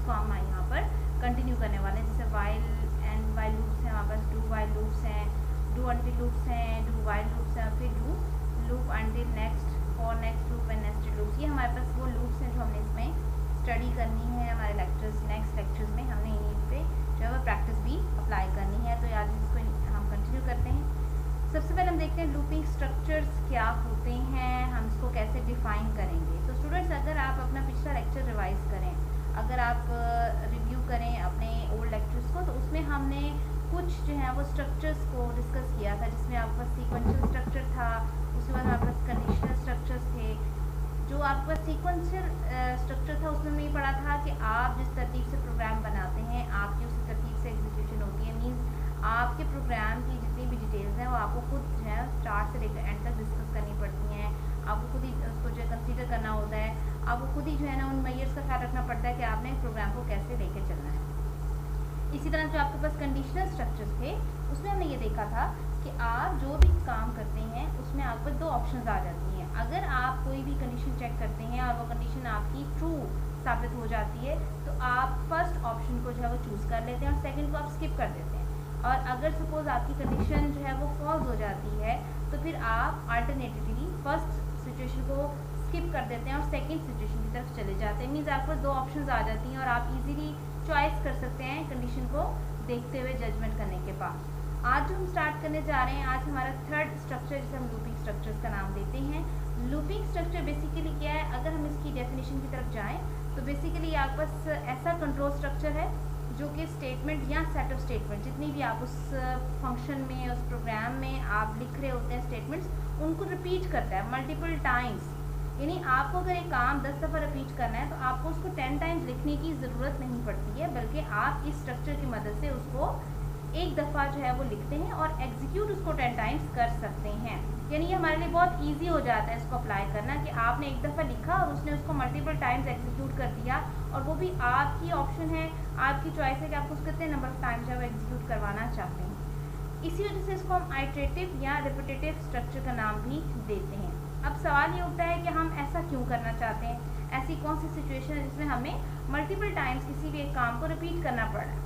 को हम यहाँ पर कंटिन्यू करने वाले हैं। जैसे वाइल एंड वाइल लूप्स हैं, हमारे पास डू वाइल लूप्स हैं, डू अंटिल लूप्स हैं, डू वाइल लूप्स हैं, फिर do loop until next, for next loop and nested loops. ये हमारे पास वो लूप्स हैं जो हमने इसमें स्टडी करनी है। हमारे लेक्चर्स, नेक्स्ट लेक्चर्स में हमने इन्हीं पे जो है वो प्रैक्टिस भी अप्लाई करनी है। तो आज इसको हम कंटिन्यू करते हैं। सबसे पहले हम देखते हैं लूपिंग स्ट्रक्चर्स क्या होते हैं, हम इसको कैसे डिफाइन करेंगे। तो स्टूडेंट्स, अगर आप अपना पिछला लेक्चर रिवाइज करें, अगर आप रिव्यू करें अपने ओल्ड लेक्चर्स को, तो उसमें हमने कुछ जो है वो स्ट्रक्चर्स को डिस्कस किया था, जिसमें आपके पास सीक्वेंशियल स्ट्रक्चर था, उसके बाद आपके पास कंडीशनल स्ट्रक्चर्स थे। जो आपके पास सीक्वेंशियल स्ट्रक्चर था उसमें हमने ये पढ़ा था कि आप जिस तरतीब से प्रोग्राम बनाते हैं आपकी उसी तरतीब से एग्जीक्यूशन होती है। मीन्स आपके प्रोग्राम की जितनी भी डिटेल्स हैं वो आपको खुद जो है स्टार्ट से लेकर एंड तक डिस्कस करनी पड़ती हैं। आपको खुद ही उसको जो है कंसीडर करना होता है, आपको खुद ही जो है ना उन मेजर्स का ख्याल रखना पड़ता है कि आपने प्रोग्राम को कैसे लेकर चलना है। इसी तरह जो आपके पास कंडीशनल स्ट्रक्चर्स थे उसमें हमने ये देखा था कि आप जो भी काम करते हैं उसमें आपको दो ऑप्शंस आ जाती हैं। अगर आप कोई भी कंडीशन चेक करते हैं और वो कंडीशन आपकी ट्रू साबित हो जाती है तो आप फर्स्ट ऑप्शन को जो है वो चूज़ कर लेते हैं और सेकंड को आप स्किप कर देते हैं। और अगर सपोज आपकी कंडीशन जो है वो फॉल्स हो जाती है तो फिर आप अल्टरनेटिवली फर्स्ट सिचुएशन को स्किप कर देते हैं और सेकंड सिचुएशन की तरफ चले जाते हैं। मीन्स आपके पास दो ऑप्शंस आ जाती हैं और आप इजीली चॉइस कर सकते हैं कंडीशन को देखते हुए जजमेंट करने के बाद। आज जो हम स्टार्ट करने जा रहे हैं, आज हमारा थर्ड स्ट्रक्चर जिसे हम लूपिंग स्ट्रक्चर्स का नाम देते हैं। लूपिंग स्ट्रक्चर बेसिकली क्या है, अगर हम इसकी डेफिनेशन की तरफ जाएं तो बेसिकली आपके पास ऐसा कंट्रोल स्ट्रक्चर है जो कि स्टेटमेंट या सेट ऑफ स्टेटमेंट, जितनी भी आप उस फंक्शन में, उस प्रोग्राम में आप लिख रहे होते हैं स्टेटमेंट्स, उनको रिपीट करता है मल्टीपल टाइम्स। यानी आपको अगर एक काम 10 दफ़ा रिपीट करना है तो आपको उसको 10 टाइम्स लिखने की ज़रूरत नहीं पड़ती है, बल्कि आप इस स्ट्रक्चर की मदद से उसको एक दफ़ा जो है वो लिखते हैं और एग्जीक्यूट उसको 10 टाइम्स कर सकते हैं। यानी ये हमारे लिए बहुत ईजी हो जाता है इसको अप्लाई करना कि आपने एक दफ़ा लिखा और उसने उसको मल्टीपल टाइम्स एग्जीक्यूट कर दिया, और वो भी आपकी ऑप्शन है, आपकी चॉइस है कि आप उसको कितने नंबर ऑफ टाइम्स जो है वो एग्जीक्यूट करवाना चाहते हैं। इसी वजह से इसको हम आइटरेटिव या रिपीटेटिव स्ट्रक्चर का नाम भी देते हैं। अब सवाल ये उठता है कि हम ऐसा क्यों करना चाहते हैं, ऐसी कौन सी सिचुएशन है जिसमें हमें मल्टीपल टाइम्स किसी भी एक काम को रिपीट करना पड़ रहा है।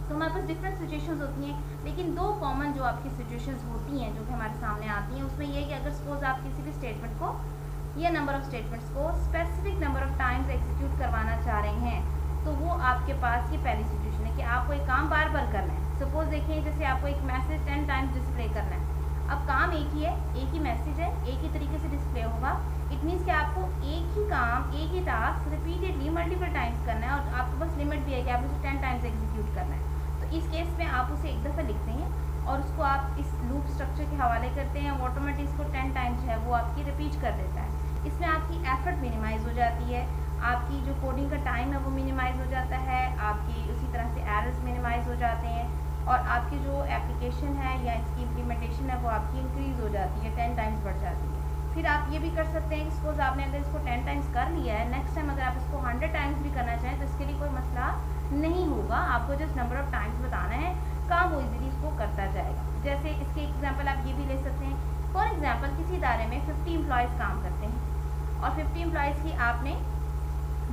तो हमारे पास डिफरेंट सिचुएशंस होती हैं, लेकिन दो कॉमन जो आपकी सिचुएशंस होती हैं जो कि हमारे सामने आती हैं, उसमें ये है कि अगर सपोज आप किसी भी स्टेटमेंट को या नंबर ऑफ स्टेटमेंट्स को specific number of times execute करवाना चाह रहे हैं, तो वो आपके पास ये पहली सिचुएशन है कि आपको एक काम बार बार करना है। सपोज देखिए, जैसे आपको एक मैसेज 10 टाइम्स डिस्प्ले करना है। अब काम एक ही है, एक ही मैसेज है, एक ही तरीके से डिस्प्ले होगा। इट मीन्स कि आपको एक ही काम, एक ही टास्क रिपीटेडली मल्टीपल टाइम्स करना है और आपके पास लिमिट भी है कि आपको उसे 10 टाइम्स एग्जीक्यूट करना है। तो इस केस में आप उसे एक दफ़ा लिखते हैं और उसको आप इस लूप स्ट्रक्चर के हवाले करते हैं, ऑटोमेटिक इसको 10 टाइम्स है वो आपकी रिपीट कर देता है। इसमें आपकी एफर्ट मिनिमाइज़ हो जाती है, आपकी जो कोडिंग का टाइम है वो मिनिमाइज़ हो जाता है, आपकी उसी तरह से एरर्स मिनिमाइज़ हो जाते हैं और आपकी जो एप्लीकेशन है या इसकी इम्प्लीमेंटेशन है वो आपकी इंक्रीज़ हो जाती है, 10 टाइम्स बढ़ जाती है। फिर आप ये भी कर सकते हैं कि सपोज आपने अगर इसको 10 टाइम्स कर लिया है, नेक्स्ट टाइम अगर आप इसको 100 टाइम्स भी करना चाहें तो इसके लिए कोई मसला नहीं होगा। आपको जस्ट नंबर ऑफ टाइम्स बताना है, काम वो इजीली इसको करता जाएगा। जैसे इसके एग्जांपल आप ये भी ले सकते हैं। फॉर एग्जांपल किसी इदारे में 50 एम्प्लॉयज़ काम करते हैं और 50 एम्प्लॉयज़ की आपने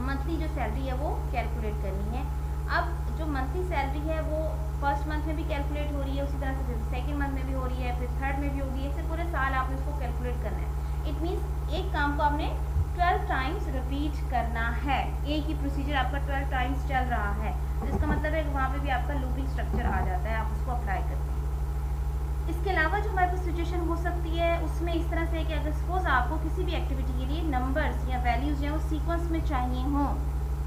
मंथली जो सैलरी है वो कैलकुलेट करनी है। अब जो मंथली सैलरी है वो फर्स्ट मंथ में भी कैलकुलेट हो रही है, उसी तरह से सेकेंड मंथ में भी हो रही है, फिर थर्ड में भी होगी, ऐसे पूरे साल आपने उसको कैलकुलेट करना है। इट मीन्स एक काम को आपने 12 टाइम्स रिपीट करना है, एक ही प्रोसीजर आपका 12 टाइम्स चल रहा है। तो इसका मतलब है कि वहाँ पे भी आपका लूपिंग स्ट्रक्चर आ जाता है, आप उसको अप्लाई करते हैं। इसके अलावा जो हमारे पास सिचुएशन हो सकती है उसमें इस तरह से कि अगर सपोज आपको किसी भी एक्टिविटी के लिए नंबर्स या वैल्यूज़ जो है वो सीक्वेंस में चाहिए हों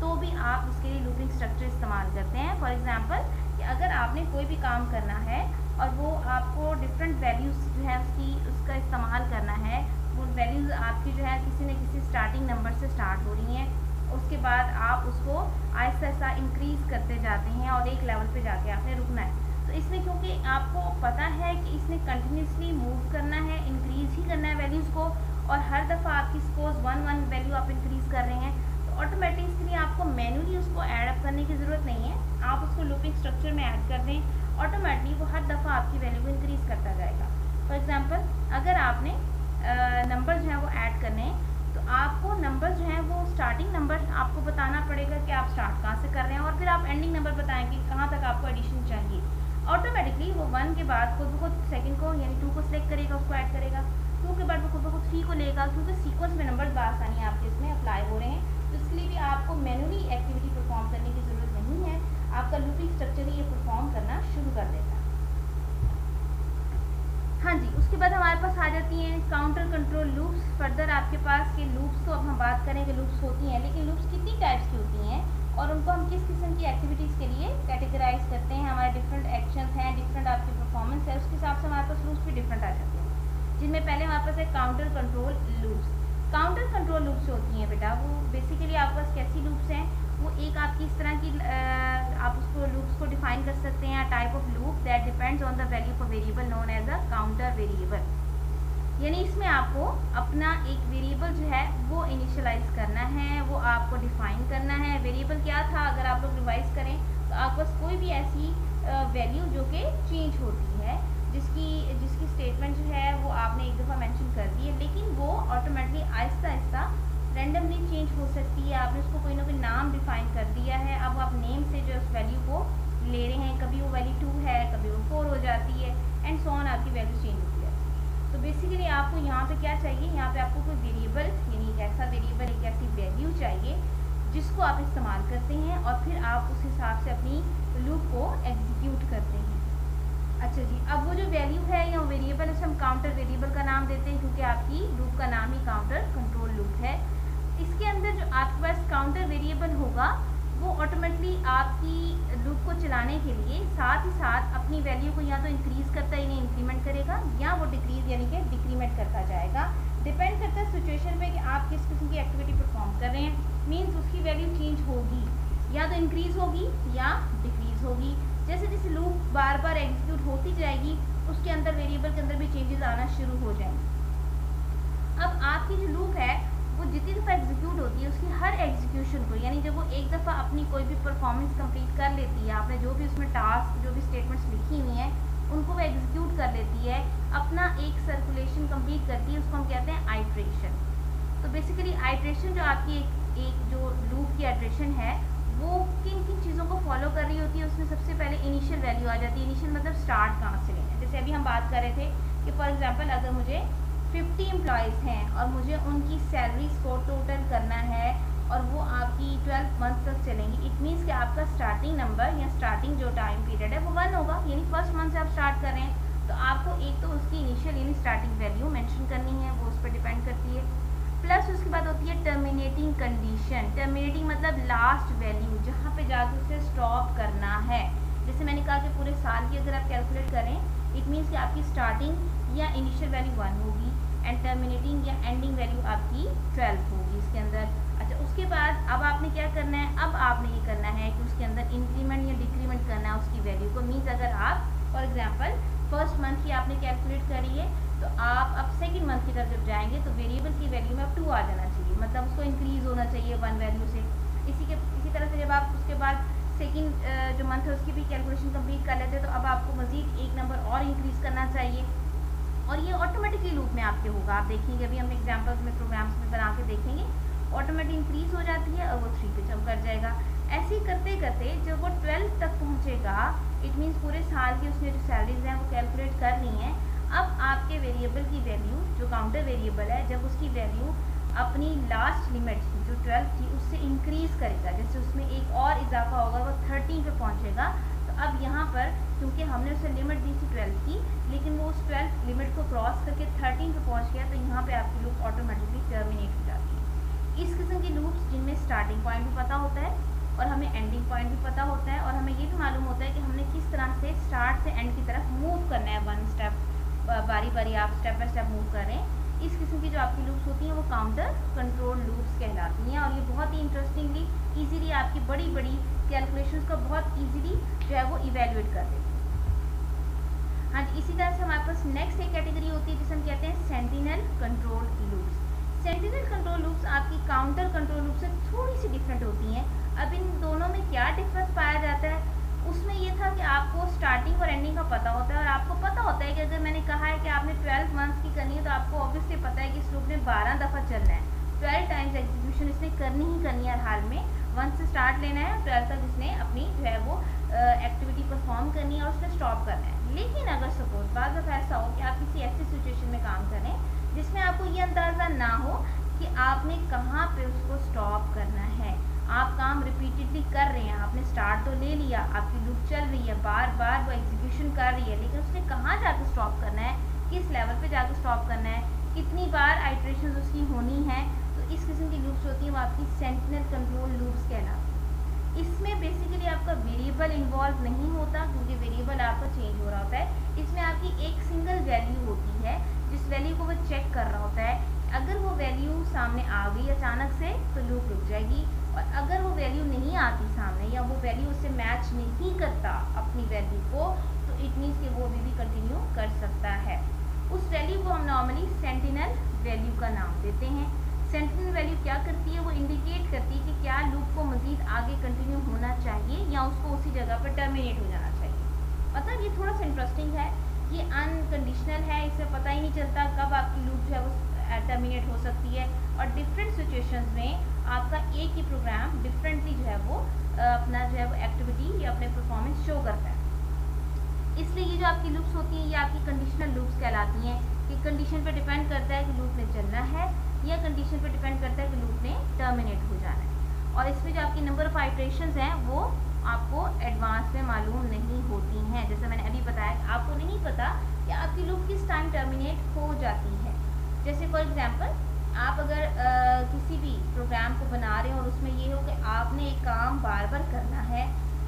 तो भी आप उसके लिए लूपिंग स्ट्रक्चर इस्तेमाल करते हैं। फॉर एग्जांपल कि अगर आपने कोई भी काम करना है और वो आपको डिफरेंट वैल्यूज़ जो है उसका इस्तेमाल करना है, वो वैल्यूज़ आपकी जो है किसी न किसी स्टार्टिंग नंबर से स्टार्ट हो रही हैं, उसके बाद आप उसको आहिस्ता आहिस्ता इंक्रीज़ करते जाते हैं और एक लेवल पे जाके आपने रुकना है। तो इसमें क्योंकि आपको पता है कि इसने कंटिन्यूसली मूव करना है, इंक्रीज़ ही करना है वैल्यूज़ को, और हर दफ़ा आपकी सपोज 1 वैल्यू आप इंक्रीज़ कर रहे हैं तो ऑटोमेटिकली आपको मैनुअली उसको ऐड अप करने की ज़रूरत नहीं है, आप उसको लूपिंग स्ट्रक्चर में ऐड कर दें, ऑटोमेटिकली वो हर दफ़ा आपकी वैल्यू को इंक्रीज़ करता जाएगा। फॉर एग्जांपल अगर आपने नंबर जो है वो ऐड करने हैं तो आपको नंबर जो हैं वो स्टार्टिंग नंबर आपको बताना पड़ेगा कि आप स्टार्ट कहाँ से कर रहे हैं, और फिर आप एंडिंग नंबर बताएंगे कहाँ तक आपको एडिशन चाहिए। ऑटोमेटिकली वो 1 के बाद खुद ब खुद सेकेंड को यानी 2 को सिलेक्ट करेगा, उसको ऐड करेगा, 2 के बाद वो खुद ब खुद 3 को लेगा, क्योंकि सीक्वेंस में नंबर बासानी आपके इसमें अप्लाई हो रहे हैं। तो इसलिए भी आपको मैनुअली एक्टिविटी परफॉर्म करने की ज़रूरत नहीं है, आपका लूपिंग स्ट्रक्चर ही ये परफॉर्म करना शुरू कर देता है। हाँ जी, उसके बाद हमारे पास आ जाती हैं काउंटर कंट्रोल लूप्स। फर्दर आपके पास के लूप्स तो अब हम बात करें कि लूप्स होती हैं, लेकिन लूप्स कितनी टाइप्स की होती हैं और उनको हम किस किस्म की एक्टिविटीज़ के लिए कैटेगराइज करते हैं। हमारे डिफरेंट एक्शंस हैं, डिफरेंट आपकी परफॉर्मेंस है, उसके हिसाब से हमारे पास लूप्स भी डिफरेंट आ जाते हैं, जिनमें पहले हमारे पास है counter control loops. Counter control loops जो होती हैं बेटा, वो बेसिकली आपके पास कैसी लूप्स हैं, वो एक आपकी इस तरह की आप उसको लूप्स को डिफाइन कर सकते हैं, type of loop that depends on the value of a variable known as a counter variable. यानी इसमें आपको अपना एक वेरिएबल जो है वो इनिशियलाइज करना है, वो आपको डिफाइन करना है। वेरिएबल क्या था, अगर आप लोग रिवाइज करें तो आपके पास कोई भी ऐसी वैल्यू जो कि चेंज होती है, जिसकी स्टेटमेंट जो है वो आपने एक दफ़ा मेंशन कर दी है, लेकिन वो automatically Aahista Aahista randomly change हो सकती है। आपने उसको कोई ना कोई नाम डिफाइन कर दिया है, अब आप नेम से जो उस वैल्यू को ले रहे हैं, कभी वो वैल्यू 2 है, कभी वो 4 हो जाती है, एंड सो ऑन आपकी वैल्यू चेंज होती है। तो बेसिकली आपको यहाँ पे क्या चाहिए, यहाँ पे आपको कोई वेरिएबल यानी एक ऐसा वेरिएबल, एक ऐसी वैल्यू चाहिए जिसको आप इस्तेमाल करते हैं और फिर आप उस हिसाब से अपनी लूप को एग्जीक्यूट करते हैं। अच्छा जी, अब वो जो वैल्यू है या वेरिएबल, उसे हम काउंटर वेरिएबल का नाम देते हैं, क्योंकि आपकी लूप का नाम ही काउंटर कंट्रोल लूप है। इसके अंदर जो आपके पास काउंटर वेरिएबल होगा वो ऑटोमेटिकली आपकी लूप को चलाने के लिए साथ ही साथ अपनी वैल्यू को या तो इंक्रीज़ करता यानी इंक्रीमेंट करेगा, या वो डिक्रीज यानी कि डिक्रीमेंट करता जाएगा। डिपेंड करता है सिचुएशन पे कि आप किस किस्म की एक्टिविटी परफॉर्म कर रहे हैं। मीन्स उसकी वैल्यू चेंज होगी, या तो इंक्रीज़ होगी या डिक्रीज़ होगी। जैसे जैसे लूप बार बार एग्जीक्यूट होती जाएगी, उसके अंदर वेरिएबल के अंदर भी चेंजेस आना शुरू हो जाएंगे। अब आपकी जो लूप है वो जितनी दफ़ा एग्जीक्यूट होती है, उसकी हर एग्जीक्यूशन को, यानी जब वो एक दफ़ा अपनी कोई भी परफॉर्मेंस कंप्लीट कर लेती है, आपने जो भी उसमें टास्क, जो भी स्टेटमेंट्स लिखी हुई हैं, उनको वो एग्जीक्यूट कर लेती है, अपना एक सर्कुलेशन कंप्लीट करती है, उसको हम कहते हैं आइट्रेशन। तो बेसिकली आइट्रेशन जो आपकी एक जो लूप की आइट्रेशन है वो किन किन चीज़ों को फॉलो कर रही होती है, उसमें सबसे पहले इनिशियल वैल्यू आ जाती है। इनिशियल मतलब स्टार्ट कहाँ से लेना है। जैसे अभी हम बात कर रहे थे कि फॉर एग्जांपल अगर मुझे 50 एम्प्लॉयज़ हैं और मुझे उनकी सैलरीज को टोटल करना है और वो आपकी 12 मंथ तक चलेंगी, इट मीन्स कि आपका स्टार्टिंग नंबर या स्टार्टिंग जो टाइम पीरियड है वो 1 होगा, यानी फर्स्ट मंथ से आप स्टार्ट कर रहे हैं, तो आपको एक तो उसकी इनिशियल यानी स्टार्टिंग वैल्यू मेंशन करनी है, वो उस पर डिपेंड करती है। प्लस उसके बाद होती है टर्मिनेटिंग कंडीशन। टर्मिनेटिंग मतलब लास्ट वैल्यू, जहाँ पे जाकर उसे स्टॉप करना है। जैसे मैंने कहा कि पूरे साल की अगर आप कैलकुलेट करें, इट मीन्स कि आपकी स्टार्टिंग या इनिशियल वैल्यू 1 होगी एंड टर्मिनेटिंग या एंडिंग वैल्यू आपकी 12 होगी इसके अंदर। अच्छा, उसके बाद अब आपने क्या करना है, अब आपने ये करना है कि उसके अंदर इंक्रीमेंट या डिक्रीमेंट करना है उसकी वैल्यू को। मीन्स अगर आप फॉर एग्जांपल फर्स्ट मंथ की आपने कैलकुलेट करी है, तो आप अब सेकंड मंथ की तरफ जब जाएंगे तो वेरिएबल की वैल्यू में अब 2 आ जाना चाहिए, मतलब उसको इंक्रीज़ होना चाहिए 1 वैल्यू से। इसी तरह से जब आप उसके बाद सेकंड जो मंथ है उसकी भी कैलकुलेशन कंप्लीट कर लेते हैं, तो अब आपको मज़ीद एक नंबर और इंक्रीज़ करना चाहिए, और ये ऑटोमेटिकली लूप में आपके होगा। आप देखेंगे अभी हम एग्जाम्पल्स में प्रोग्राम्स में बना के देखेंगे, ऑटोमेटिक इंक्रीज़ हो जाती है और वो 3 पे जंप कर जाएगा। ऐसे ही करते करते जब वो 12 तक पहुँचेगा, इट मीन्स पूरे साल की उसने जो सैलरीज हैं वो कैलकुलेट करनी है। अब आपके वेरिएबल की वैल्यू जो काउंटर वेरिएबल है, जब उसकी वैल्यू अपनी लास्ट लिमिट जो 12 थी उससे इंक्रीज़ करेगा, जैसे उसमें एक और इजाफा होगा, वो 13 पे पहुंचेगा। तो अब यहाँ पर क्योंकि हमने उसे लिमिट दी थी 12 की, लेकिन वो उस 12 लिमिट को क्रॉस करके 13 पे पहुँच गया, तो यहाँ पे आपकी लूप ऑटोमेटिकली टर्मिनेट हो जाती है। इस किस्म की लूप्स जिनमें स्टार्टिंग पॉइंट भी पता होता है और हमें एंडिंग पॉइंट भी पता होता है, और हमें ये भी मालूम होता है कि हमने किस तरह से स्टार्ट से एंड की तरफ मूव करना है, 1 स्टेप बारी बारी आप स्टेप बाय स्टेप मूव कर रहे हैं। इस किस्म की जो आपकी लूप्स होती हैं वो काउंटर कंट्रोल लूप्स कहलाती हैं, और ये बहुत ही इंटरेस्टिंगली इजीली आपकी बड़ी बड़ी कैलकुलेशंस को बहुत इजीली जो है वो इवेल्युएट कर देती है। हाँ जी, इसी तरह से हमारे पास नेक्स्ट एक कैटेगरी होती है जिसे हम कहते हैं sentinel control loops. Sentinel control loops आपकी काउंटर कंट्रोल लूप से थोड़ी सी डिफरेंट होती हैं। अब इन दोनों में क्या डिफरेंस पाया जाता है, उसमें ये था कि आपको स्टार्टिंग और एंडिंग का पता होता है, और आपको पता होता है कि अगर मैंने कहा है कि आपने 12 मंथ्स की करनी है, तो आपको ऑब्वियसली पता है कि इस लूप ने 12 दफ़ा चलना है, 12 टाइम्स एग्जीक्यूशन इसने करनी ही करनी है हर हाल में। 1 से स्टार्ट लेना है, 12 तक इसने अपनी जो है वो एक्टिविटी परफॉर्म करनी है और उसने स्टॉप करना है। लेकिन अगर सपोज बाज़ दफ़ा ऐसा हो कि आप किसी ऐसी सिचुएशन में काम करें जिसमें आपको ये अंदाज़ा ना हो कि आपने कहाँ पे उसको स्टॉप करना है, आप काम रिपीटेडली कर रहे हैं, आपने स्टार्ट तो ले लिया, आपकी लूप चल रही है, बार बार वो एग्जीक्यूशन कर रही है, लेकिन उसने कहाँ जाकर स्टॉप करना है, किस लेवल पे जाकर स्टॉप करना है, कितनी बार आइट्रेशंस उसकी होनी है। तो इस किस्म की लूप्स होती हैं वो आपकी सेंटिनल कंट्रोल लूप्स कहलाती हैं। इसमें बेसिकली आपका वेरिएबल इन्वॉल्व नहीं होता क्योंकि वेरिएबल आपका चेंज हो रहा होता है। इसमें आपकी एक सिंगल वैल्यू होती है जिस वैल्यू को वो चेक कर रहा होता है। अगर वो वैल्यू सामने आ गई अचानक से तो लूप रुक जाएगी, और अगर वो वैल्यू नहीं आती सामने या वो वैल्यू उससे मैच नहीं करता अपनी वैल्यू को, तो इट मीन्स कि वो अभी भी कंटिन्यू कर सकता है। उस वैल्यू को हम नॉर्मली सेंटिनल वैल्यू का नाम देते हैं। सेंटिनल वैल्यू क्या करती है, वो इंडिकेट करती है कि क्या लूप को मज़ीद आगे कंटिन्यू होना चाहिए या उसको उसी जगह पर टर्मिनेट हो जाना चाहिए। मतलब ये थोड़ा सा इंटरेस्टिंग है, ये अनकंडीशनल है, इससे पता ही नहीं चलता कब आपकी लूप जो है वो टर्मिनेट हो सकती है, और डिफरेंट सिचुएशंस में आपका एक ही प्रोग्राम डिफरेंटली जो है वो अपना जो है वो एक्टिविटी या अपने परफॉर्मेंस शो करता है। इसलिए ये जो आपकी लूप्स होती हैं ये आपकी कंडीशनल लूप्स कहलाती हैं कि कंडीशन पे डिपेंड करता है कि लूप ने चलना है या कंडीशन पे डिपेंड करता है कि लूप ने टर्मिनेट हो जाना है। और इसमें जो आपकी नंबर ऑफ आइट्रेशंस हैं वो आपको एडवांस में मालूम नहीं होती हैं। जैसे मैंने अभी बताया, आपको नहीं पता कि आपकी लूप किस टाइम टर्मिनेट हो जाती है। जैसे फॉर एग्जांपल आप अगर किसी भी प्रोग्राम को बना रहे हो और उसमें ये हो कि आपने एक काम बार बार करना है,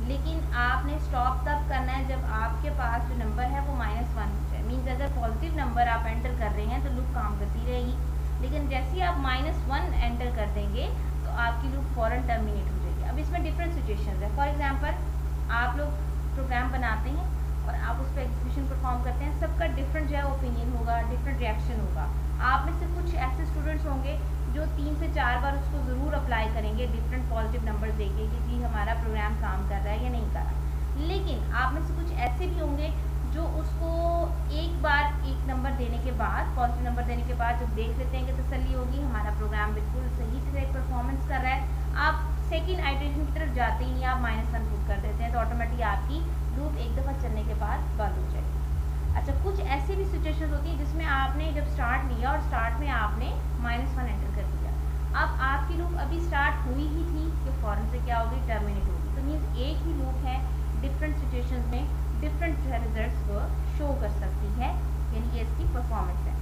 लेकिन आपने स्टॉप तब करना है जब आपके पास जो नंबर है वो -1 हो जाए। मीन्स अगर पॉजिटिव नंबर आप एंटर कर रहे हैं तो लूप काम करती रहेगी, लेकिन जैसे ही आप -1 एंटर कर देंगे तो आपकी लूप फ़ौरन टर्मिनेट हो जाएगी। अब इसमें डिफरेंट सिचुएशंस है। फॉर एग्जांपल आप लोग प्रोग्राम बनाते हैं और आप उस पर एग्जीक्यूशन परफॉर्म करते हैं, सबका डिफरेंट जो है ओपिनियन होगा, डिफरेंट रिएक्शन होगा। आप में से कुछ ऐसे स्टूडेंट्स होंगे जो 3 से 4 बार उसको ज़रूर अप्लाई करेंगे डिफरेंट पॉजिटिव नंबर देके कि जी हमारा प्रोग्राम काम कर रहा है या नहीं कर रहा। लेकिन आप में से कुछ ऐसे भी होंगे जो उसको एक बार एक नंबर देने के बाद, पॉजिटिव नंबर देने के बाद जब देख लेते हैं कि तसल्ली होगी हमारा प्रोग्राम बिल्कुल सही से परफॉर्मेंस कर रहा है, आप सेकेंड आइटरेशन की तरफ जाते ही नहीं, आप -1 पुट कर देते हैं तो ऑटोमेटिक आपकी लूप एक दफ़ा चलने के बाद बंद हो जाएगी। अच्छा, कुछ ऐसी भी सिचुएशंस होती हैं जिसमें आपने जब स्टार्ट लिया और स्टार्ट में आपने -1 एंटर कर दिया, अब आपकी लूप अभी स्टार्ट हुई ही थी कि फ़ौरन से क्या होगी, टर्मिनेट होगी। तो मीन्स एक ही लूप है डिफरेंट सिचुएशंस में डिफरेंट रिजल्ट्स वो शो कर सकती है, यानी ये इसकी परफॉर्मेंस है।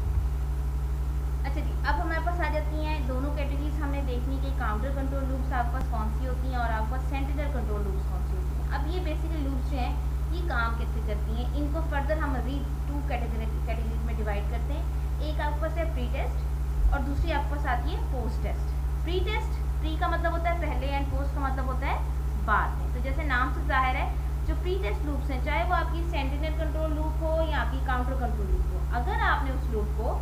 अच्छा जी, अब हमारे पास आ जाती हैं दोनों कैटेगरीज हमने देखनी कि काउंटर कंट्रोल लूप्स आपके पास कौन सी होती हैं और आपके पास सेंटिनल कंट्रोल लूप्स कौन सी होती हैं। अब ये बेसिकली लूप्स जो हैं ये काम कैसे करती हैं, इनको फर्दर हम मज़ीद 2 कैटेगरीज में डिवाइड करते हैं। एक आपके पास है प्री टेस्ट और दूसरी आपके पास आती है post test. Pre test, pre का मतलब होता है पहले एंड पोस्ट का मतलब होता है बाद में। तो जैसे नाम से जाहिर है जो प्री टेस्ट लूप्स हैं, चाहे वो आपकी सेंटिनल कंट्रोल लूप हो या आपकी काउंटर कंट्रोल लूप हो, अगर आपने उस लूप को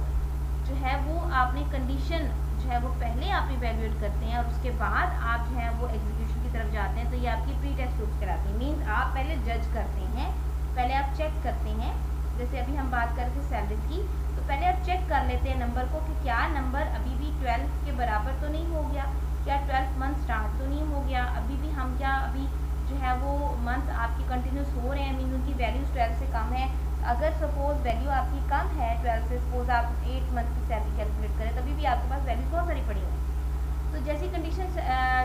जो है वो आपने कंडीशन जो है वो पहले आप इवेल्युएट करते हैं और उसके बाद आप जो है वो एग्जीक्यूशन की तरफ जाते हैं, तो ये आपकी प्री टेस्ट लूप्स कहलाती हैं। मीन्स आप पहले जज करते हैं, पहले आप चेक करते हैं। जैसे अभी हम बात करते हैं सैलरी की, तो पहले आप चेक कर लेते हैं नंबर को कि क्या नंबर अभी भी 12 के बराबर तो नहीं हो गया, क्या 12th मंथ स्टार्ट तो नहीं हो गया, अभी भी हम क्या अभी जो है वो मंथ आपकी कंटिन्यूस हो रहे हैं, मीन उनकी वैल्यूज 12 से कम है। अगर सपोज वैल्यू आपकी कम है 12 से, सपोज आप 8 मंथ की सैलरी कैलकुलेट करें, तभी भी आपके पास वैल्यूज बहुत सारी पड़ी हुई। तो जैसी कंडीशन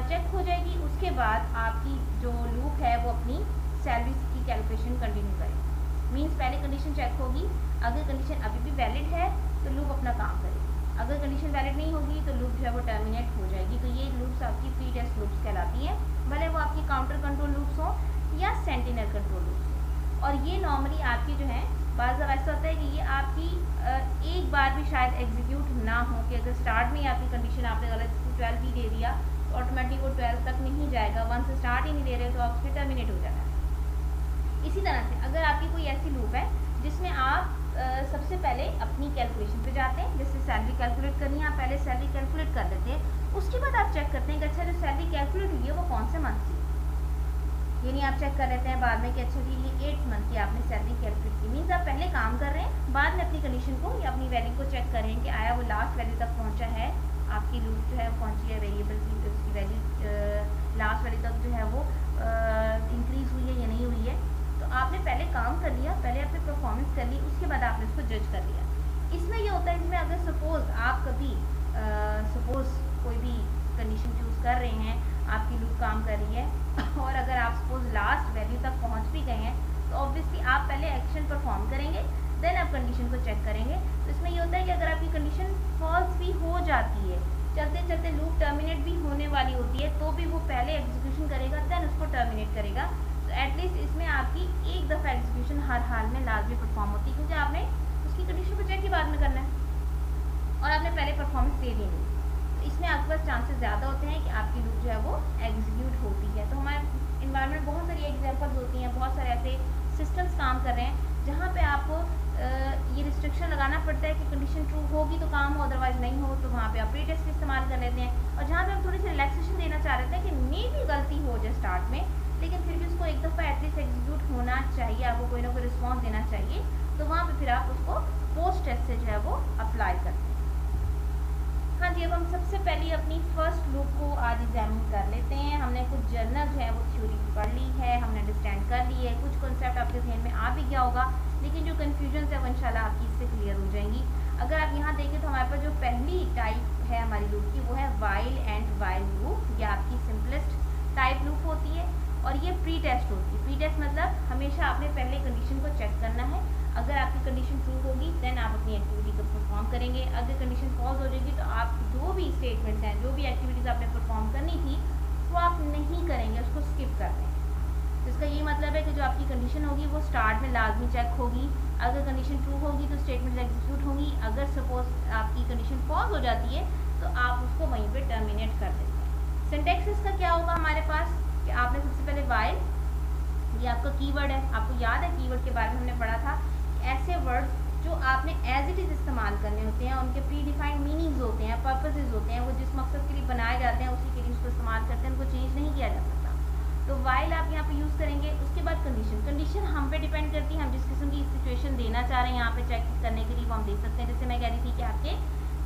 चेक हो जाएगी उसके बाद आपकी जो लूप है वो अपनी सैलरी की कैलकुलेशन कंटिन्यू करेगी। मीन्स पहले कंडीशन चेक होगी, अगर कंडीशन अभी भी वैलिड है तो लूप अपना काम करेगी, अगर कंडीशन वैलिड नहीं होगी तो लूप जो है वो टर्मिनेट हो जाएगी। तो ये लूप्स आपकी प्री टेस्ट लूप्स कहलाती हैं, भले वो आपकी काउंटर कंट्रोल लूप्स हो या सेंटिनल कंट्रोल लूप्स हो। और ये नॉर्मली आपकी जो है बाज़ ऐसा होता है कि ये आपकी एक बार भी शायद एग्जीक्यूट ना हो, कि अगर स्टार्ट में आपकी कंडीशन आपने गलत 12 भी दे दिया तो ऑटोमेटिक वो 12 तक नहीं जाएगा, 1 से स्टार्ट ही नहीं दे रहे तो आप उसके टर्मिनेट हो जाना है। इसी तरह से अगर आपकी कोई ऐसी लूप है जिसमें आप सबसे पहले अपनी कैलकुलेशन पे जाते हैं, जैसे सैलरी कैलकुलेट करनी है, आप पहले सैलरी कैलकुलेट कर लेते हैं, उसके बाद आप चेक करते हैं कि अच्छा जो सैलरी कैलकुलेट हुई है वो कौन से मंथ की, यानी आप चेक कर लेते हैं बाद में कि अच्छा जी ये 8 मंथ की आपने सैलरी कैलकुलेट की। मीन्स आप पहले काम कर रहे हैं, बाद में अपनी कंडीशन को या अपनी वैल्यू को चेक कर रहे हैं कि आया वो लास्ट वैल्यू तक पहुंचा है आपकी आपकी लूप जो है पहुंची है वेरिएबल की, उसकी वैल्यू लास्ट वैल्यू तक जो है वो इंक्रीज हुई है या नहीं हुई है। तो आपने पहले काम कर लिया, पहले आपने परफॉर्मेंस कर ली, उसके बाद आपने उसको जज कर लिया। इसमें ये होता है, इसमें अगर सपोज आप कभी सपोज कोई भी कंडीशन चूज कर रहे हैं, आपकी लूप काम कर रही है और अगर आप सपोज लास्ट वैल्यू तक पहुंच भी गए हैं, तो ऑब्वियसली आप पहले एक्शन परफॉर्म करेंगे, देन आप कंडीशन को चेक करेंगे। तो इसमें ये होता है कि अगर आपकी कंडीशन फॉल्स भी हो जाती है, चलते चलते लूप टर्मिनेट भी होने वाली होती है, तो भी वो पहले एग्जीक्यूशन करेगा, देन उसको टर्मिनेट करेगा। तो एटलीस्ट इसमें आपकी एक दफ़ा एग्जीक्यूशन हर हाल में लाजमी परफॉर्म होती है, क्योंकि आपने उसकी कंडीशन को चेक ही बाद में करना है और आपने पहले परफॉर्मेंस दे दी नहीं। तो इसमें आपके पास चांसेस ज़्यादा होते हैं कि आपकी लूप जो है वो एग्जीक्यूट होती है। तो हमारे इन्वायरमेंट में बहुत सारी एग्जांपल्स होती हैं, बहुत सारे ऐसे सिस्टम्स काम कर रहे हैं जहाँ पे आपको ये रिस्ट्रिक्शन लगाना पड़ता है कि कंडीशन ट्रू होगी तो काम हो, अदरवाइज नहीं हो, तो वहाँ पे आप प्री टेस्ट इस्तेमाल कर लेते हैं। और जहाँ पे हम थोड़ी सी रिलैक्सेशन देना चाह रहे थे कि मे भी गलती हो जाए स्टार्ट में, लेकिन फिर भी उसको एक दफ़ा एटलीस्ट एग्जीक्यूट होना चाहिए, आपको कोई ना कोई रिस्पॉन्स देना चाहिए, तो वहाँ पर फिर आप उसको पोस्ट टेस्ट से जो है वो अप्लाई करते हैं। हाँ जी, अब हम सबसे पहले अपनी फर्स्ट लूप को आज एग्जामिन कर लेते हैं। हमने कुछ जर्नल जो है वो थ्योरी पढ़ ली है, हमने अंडरस्टैंड कर ली है, कुछ कॉन्सेप्ट आपके जहन में आ भी गया होगा, लेकिन जो कन्फ्यूजन है वो इंशाल्लाह आपकी इससे क्लियर हो जाएंगी। अगर आप यहाँ देखें तो हमारे पास जो पहली टाइप है हमारी लूप की, वो है वाइल एंड वाइल लूप। ये आपकी सिंपलेस्ट टाइप लूप होती है और ये प्री टेस्ट होती है। प्री टेस्ट मतलब हमेशा आपने पहले कंडीशन को चेक करना है, अगर आपकी कंडीशन ट्रू होगी देन आप अपनी एक्टिविटी को परफॉर्म करेंगे, अगर कंडीशन फॉल्स हो जाएगी तो आप जो भी स्टेटमेंट्स हैं, जो भी एक्टिविटीज़ आपने परफॉर्म करनी थी वो आप नहीं करेंगे, उसको स्किप कर देंगे। तो इसका ये मतलब है कि जो आपकी कंडीशन होगी वो स्टार्ट में लाजमी चेक होगी, अगर कंडीशन ट्रू होगी तो स्टेटमेंट एग्जीक्यूट होंगी, अगर सपोज आपकी कंडीशन फॉल्स हो जाती है तो आप उसको वहीं पर टर्मिनेट कर देते हैं। सिंटैक्स इसका क्या होगा हमारे पास कि आपने सबसे पहले वाइल, ये आपका कीवर्ड है, आपको याद है कीवर्ड के बारे में हमने पढ़ा था, ऐसे वर्ड्स जो आपने एज इट इज़ इस्तेमाल करने होते हैं, उनके प्री डिफाइंड मीनिंग्स होते हैं, पर्पसेस होते हैं, वो जिस मकसद के लिए बनाए जाते हैं उसी के लिए उसको इस्तेमाल करते हैं, उनको चेंज नहीं किया जा सकता। तो वाइल आप यहाँ पे यूज़ करेंगे। उसके बाद कंडीशन हम पे डिपेंड करती है, हम जिस किस्म की सिचुएशन देना चाह रहे हैं यहाँ पे चेक करने के लिए वो हम दे सकते हैं। जैसे मैं कह रही थी कि आपके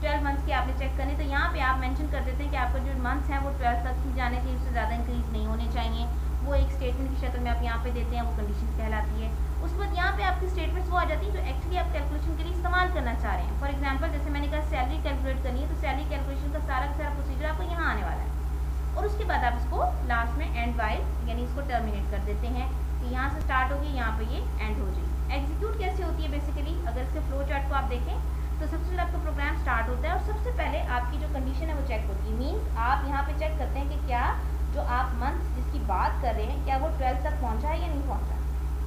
12 मंथ्स के आपने चेक करने, तो यहाँ पे आप मेंशन कर देते हैं कि आपका जो मंथ्स हैं वो 12 तक ही जाने चाहिए, उससे ज़्यादा इंक्रीज नहीं होने चाहिए। वो एक स्टेटमेंट की शक्ल में आप यहाँ पे देते हैं, वो कंडीशन कहलाती है। उसके बाद यहाँ पे आपकी स्टेटमेंट्स वो आ जाती हैं जो एक्चुअली आप कैलकुलेशन के लिए इस्तेमाल करना चाह रहे हैं। फॉर एग्जांपल जैसे मैंने कहा सैलरी कैलकुलेट करनी है, तो सैलरी कैलकुलेशन का सारा प्रोसीजर आपको यहाँ आने वाला है और उसके बाद आप इसको लास्ट में एंड वाइल यानी इसको टर्मिनेट कर देते हैं कि यहाँ से स्टार्ट होगी, यहाँ पे ये एंड हो जाएगी। एग्जीक्यूट कैसे होती है बेसिकली, अगर इसके फ्लो चार्ट को आप देखें तो सबसे पहले आपका प्रोग्राम स्टार्ट होता है और सबसे पहले आपकी जो कंडीशन है वो चेक होती है। मीन्स आप यहाँ पे चेक करते हैं कि क्या जो आप मंथ जिसकी बात कर रहे हैं क्या वो 12 तक पहुँचा है या नहीं पहुँचा।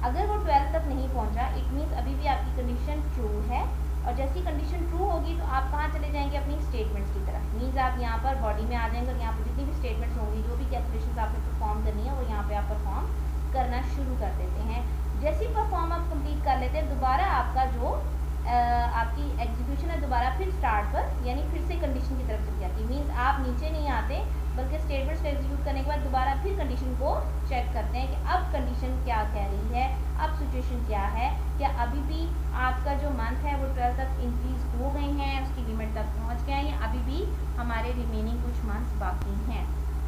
अगर वो 12 तक नहीं पहुँचा, इट मीन्स अभी भी आपकी कंडीशन ट्रू है, और जैसी कंडीशन ट्रू होगी तो आप कहाँ चले जाएंगे अपनी स्टेटमेंट्स की तरफ। मीन्स आप यहाँ पर बॉडी में आ जाएंगे और यहाँ पर जितनी भी स्टेटमेंट्स होंगी, जो भी कैलकुलेशन आपने परफॉर्म करनी है वो यहाँ पे आप परफॉर्म करना शुरू कर देते हैं। जैसे ही परफॉर्म आप कंप्लीट कर लेते हैं, दोबारा आपका जो आपकी एग्जीक्यूशन है दोबारा फिर स्टार्ट पर यानी फिर से कंडीशन की तरफ चली जाती है। मीन्स आप नीचे नहीं आते बल्कि स्टेटमेंट्स को एग्जीक्यूट करने के बाद दोबारा फिर कंडीशन को चेक करते हैं कि अब कंडीशन क्या कह रही है, अब सिचुएशन क्या है, क्या अभी भी आपका जो मंथ है वो 12 तक इंक्रीज हो गए हैं, उसकी लिमिट तक पहुंच गए हैं, या अभी भी हमारे रिमेनिंग कुछ मंथ्स बाकी हैं।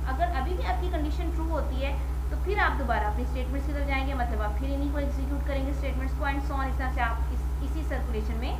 अगर अभी भी आपकी कंडीशन ट्रू होती है तो फिर आप दोबारा अपनी स्टेटमेंट्स की तरफ जाएंगे, मतलब आप फिर इन्हीं को एग्जीक्यूट करेंगे स्टेटमेंट्स को एंड सो ऑन। इस तरह से आप इसी सर्कुलेशन में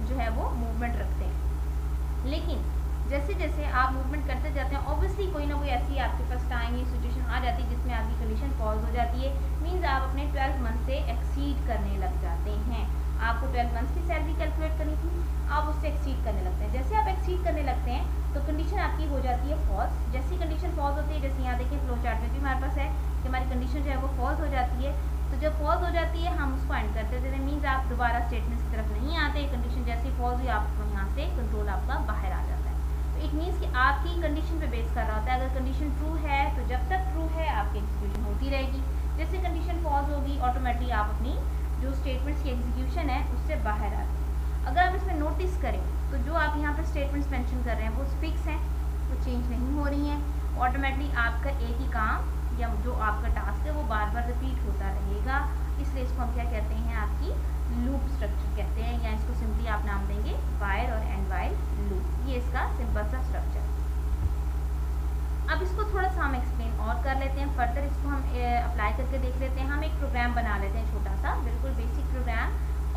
जो है वो मूवमेंट रखते हैं। लेकिन जैसे जैसे आप मूवमेंट करते जाते हैं, ऑब्वियसली कोई ना कोई ऐसी आपके पास टाइम या सिचुएशन आ जाती है जिसमें आपकी कंडीशन फॉल्स हो जाती है। मीन्स आप अपने 12 मंथ से एक्सीड करने लग जाते हैं। आपको 12 मंथ की सैलरी कैलकुलेट करनी थी, आप उससे एक्सीड करने लगते हैं। जैसे आप एक्सीड करने लगते हैं तो कंडीशन आपकी हो जाती है फॉल्स। जैसी कंडीशन फॉल्स होती है, जैसे यहाँ देखिए फ्लो चार्ट में भी हमारे पास है कि हमारी कंडीशन जो है वो फॉल्स हो जाती है। तो जब फॉल्स हो जाती है हम उसको एंड करते देते हैं। मीन्स आप दोबारा स्टेटमेंट्स की तरफ नहीं आते, कंडीशन जैसी फॉल्स हुई आप यहाँ से कंट्रोल आपका बाहर आ जाता है। तो इट मीन्स कि आपकी कंडीशन पे बेस कर रहा होता है। अगर कंडीशन ट्रू है तो जब तक ट्रू है आपकी एग्जीक्यूशन होती रहेगी, जैसे कंडीशन फॉल्स होगी ऑटोमेटिकली आप अपनी जो स्टेटमेंट्स की एग्जीक्यूशन है उससे बाहर आते हैं। अगर आप इसमें नोटिस करें तो जो आप यहाँ पर स्टेटमेंट्स मेंशन कर रहे हैं वो फिक्स हैं, वो चेंज नहीं हो रही हैं। ऑटोमेटिकली आपका एक ही काम या जो आपका टास्क है वो बार बार रिपीट होता रहेगा। इसलिए इसको हम क्या कहते हैं, आपकी लूप स्ट्रक्चर कहते हैं, या इसको सिंपली आप नाम देंगे वाइल और एंड वाइल लूप। ये इसका सिंपल सा स्ट्रक्चर। अब इसको थोड़ा सा हम एक्सप्लेन और कर लेते हैं, फर्दर इसको हम अप्लाई करके देख लेते हैं। हम एक प्रोग्राम बना लेते हैं छोटा सा, बिल्कुल बेसिक प्रोग्राम।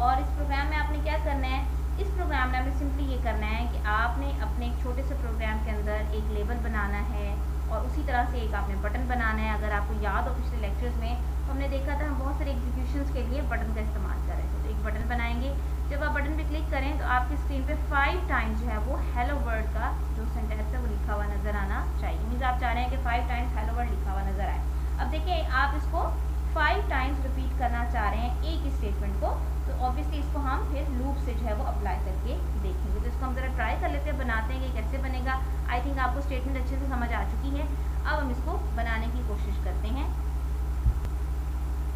और इस प्रोग्राम में आपने क्या करना है, इस प्रोग्राम में आपने सिंपली ये करना है कि आपने अपने एक छोटे से प्रोग्राम के अंदर एक लेबल बनाना है और उसी तरह से एक आपने बटन बनाना है। अगर आपको याद हो पिछले लेक्चर्स में तो हमने देखा था हम बहुत सारे एग्जीक्यूशंस के लिए बटन का इस्तेमाल कर रहे थे। तो एक बटन बनाएंगे, जब आप बटन पे क्लिक करें तो आपकी स्क्रीन पे 5 टाइम्स जो है वो हेलो वर्ड का जो सेंटेंस है वो लिखा हुआ नजर आना चाहिए। मीन्स आप चाह रहे हैं कि 5 टाइम्स हेलो वर्ड लिखा हुआ नजर आए। अब देखिए आप इसको 5 टाइम्स रिपीट करना चाह रहे हैं एक ही स्टेटमेंट को, तो ऑब्वियसली इसको हम फिर लूप से जो है वो अप्लाई करके देखेंगे। तो इसको हम ज़रा ट्राई कर लेते हैं, बनाते हैं कि कैसे बनेगा। आई थिंक आपको स्टेटमेंट अच्छे से समझ आ चुकी है। अब हम इसको बनाने की कोशिश करते हैं।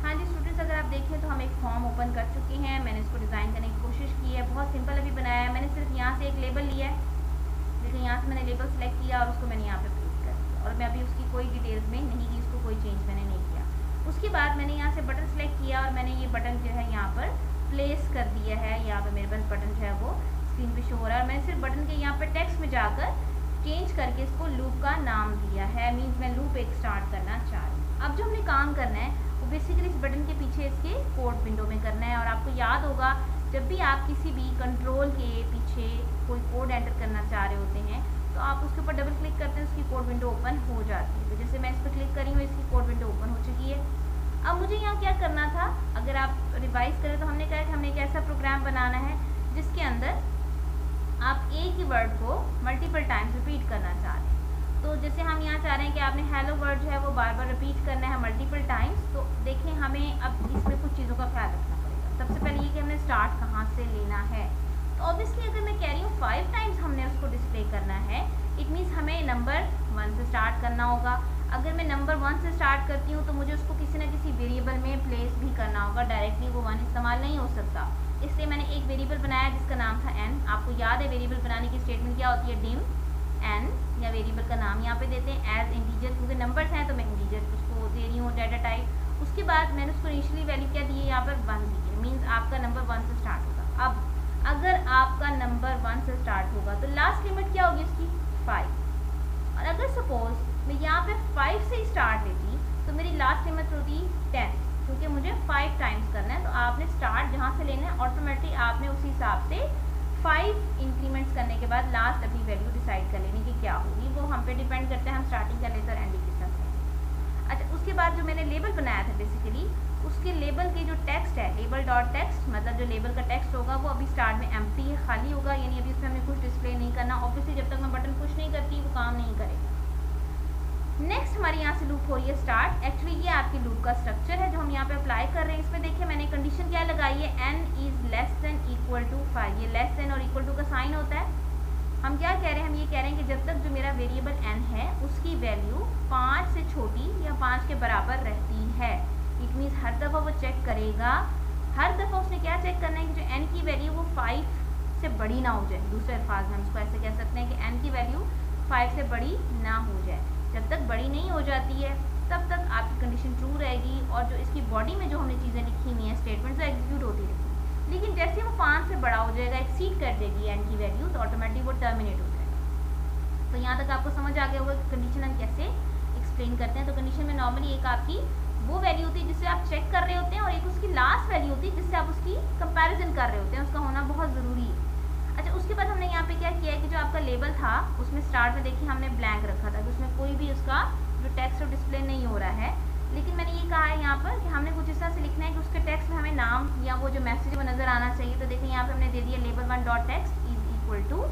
हाँ जी स्टूडेंट्स, अगर आप देखें तो हम एक फॉर्म ओपन कर चुके हैं। मैंने इसको डिज़ाइन करने की कोशिश की है, बहुत सिंपल अभी बनाया है। मैंने सिर्फ यहाँ से एक लेबल लिया है, देखिए यहाँ से मैंने लेबल सेलेक्ट किया और उसको मैंने यहाँ पे प्लेस कर दिया और मैं अभी उसकी कोई डिटेल्स में नहीं की, उसको कोई चेंज मैंने नहीं किया। उसके बाद मैंने यहाँ से बटन सेलेक्ट किया और मैंने ये बटन जो है यहाँ पर प्लेस कर दिया है। यहाँ पर मेरे पास बटन जो है वो स्क्रीन पे शो हो रहा है और मैंने सिर्फ बटन के यहाँ पर टेक्स्ट में जाकर चेंज करके इसको लूप का नाम दिया है। मीन्स मैं लूप एक स्टार्ट करना चाह रही हूँ। अब जो हमने काम करना है वो बेसिकली इस बटन के पीछे इसके कोड विंडो में करना है। और आपको याद होगा जब भी आप किसी भी कंट्रोल के पीछे कोई कोड एंटर करना चाह रहे होते हैं तो आप उसके ऊपर डबल क्लिक करते हैं, उसकी कोड विंडो ओपन हो जाती है। तो जैसे मैं इस पर क्लिक करी हूँ, इसकी कोड विंडो ओपन हो चुकी है। अब मुझे यहाँ क्या करना था, अगर आप रिवाइज करें तो हमने कहा कि हमने एक ऐसा प्रोग्राम बनाना है जिसके अंदर आप एक ही वर्ड को मल्टीपल टाइम्स रिपीट करना चाह रहे हैं। तो जैसे हम यहाँ चाह रहे हैं कि आपने हेलो वर्ड जो है वो बार बार रिपीट करना है मल्टीपल टाइम्स। तो देखें हमें अब इसमें कुछ चीज़ों का ख्याल रखना पड़ेगा। सबसे पहले ये कि हमने स्टार्ट कहाँ से लेना है। तो ऑब्वियसली अगर मैं कह रही हूँ 5 टाइम्स हमने उसको डिस्प्ले करना है, इट मीन्स हमें नंबर 1 से स्टार्ट करना होगा। अगर मैं नंबर 1 से स्टार्ट करती हूँ तो मुझे उसको किसी न किसी वेरिएबल में प्लेस भी करना होगा, डायरेक्टली वो 1 इस्तेमाल नहीं हो सकता। इसलिए मैंने एक वेरिएबल बनाया जिसका नाम था n। आपको याद है वेरिएबल बनाने की स्टेटमेंट क्या होती है, डिम n, या वेरिएबल का नाम यहाँ पे देते हैं एज इंटीजर, क्योंकि नंबर्स हैं तो मैं इंटीजर उसको दे रही हूँ डाटा टाइप। उसके बाद मैंने उसको इनिशियली वैल्यू क्या दी है, यहाँ पर 1 दी है। मीन्स आपका नंबर 1 से स्टार्ट होगा। अब अगर आपका नंबर 1 से स्टार्ट होगा तो लास्ट लिमिट क्या होगी उसकी, 5। और अगर सपोज मैं यहाँ पे 5 से स्टार्ट लेती तो मेरी लास्ट लिमिट होती 10, क्योंकि मुझे 5 टाइम्स करना है। तो आपने स्टार्ट जहाँ से लेना है ऑटोमेटिक आपने उसी हिसाब से 5 इंक्रीमेंट्स करने के बाद लास्ट अपनी वैल्यू डिसाइड कर लेनी कि क्या होगी। वो हम पे डिपेंड करता है हम स्टार्टिंग का लेते और एंडिंग किस तरह से। अच्छा, उसके बाद जो मैंने लेबल बनाया था बेसिकली उसके लेबल के जो टेक्स्ट है, लेबल डॉट टेक्स्ट, मतलब जो लेबल का टेक्स्ट होगा वो अभी स्टार्ट में एम्प्टी है, खाली होगा, यानी अभी इसमें हमें कुछ डिस्प्ले नहीं करना। ऑब्वियसली जब तक मैं बटन पुश नहीं करती वो काम नहीं करेगा। नेक्स्ट हमारी यहाँ से लूप हो रही है स्टार्ट। एक्चुअली ये आपकी लूप का स्ट्रक्चर है जो हम यहाँ पे अप्लाई कर रहे हैं। इसमें देखिए मैंने कंडीशन क्या लगाई है, n is less than equal to 5। ये लेस देन और इक्वल टू का साइन होता है। हम क्या कह रहे हैं, हम ये कह रहे हैं कि जब तक जो मेरा वेरिएबल n है उसकी वैल्यू 5 से छोटी या 5 के बराबर रहती है, इट मीन्स हर दफ़ा वो चेक करेगा, हर दफ़ा उसने क्या चेक करना है कि जो n की वैल्यू वो 5 से बड़ी ना हो जाए। दूसरे अल्फाज में हम इसको ऐसे कह सकते हैं कि n की वैल्यू 5 से बड़ी ना हो जाए। जब तक बड़ी नहीं हो जाती है तब तक आपकी कंडीशन ट्रू रहेगी और जो इसकी बॉडी में जो हमने चीज़ें लिखी हुई हैं स्टेटमेंट तो एग्जीक्यूट होती रहेगी। लेकिन जैसे वो 5 से बड़ा हो जाएगा, एक्सीड कर देगी n की वैल्यू, तो ऑटोमेटिक वो टर्मिनेट हो जाएगा। तो यहाँ तक आपको समझ आ गया होगा कि कंडीशन हम कैसे एक्सप्लेन करते हैं। तो कंडीशन में नॉर्मली एक आपकी वो वैल्यू होती है जिससे आप चेक कर रहे होते हैं और एक उसकी लास्ट वैल्यू होती है जिससे आप उसकी कंपैरिजन कर रहे होते हैं। उसका होना बहुत ज़रूरी है। अच्छा, उसके बाद हमने यहाँ पे क्या किया है कि जो आपका लेबल था उसमें स्टार्ट में देखिए हमने ब्लैंक रखा था कि उसमें कोई भी उसका जो टेक्स्ट और डिस्प्ले नहीं हो रहा है। लेकिन मैंने ये कहा है यहाँ पर कि हमने कुछ इस तरह से लिखना है कि उसके टेक्स्ट में हमें नाम या वो जो मैसेज वो नज़र आना चाहिए। तो देखिए यहाँ पे हमने दे दिया label 1 dot text is equal to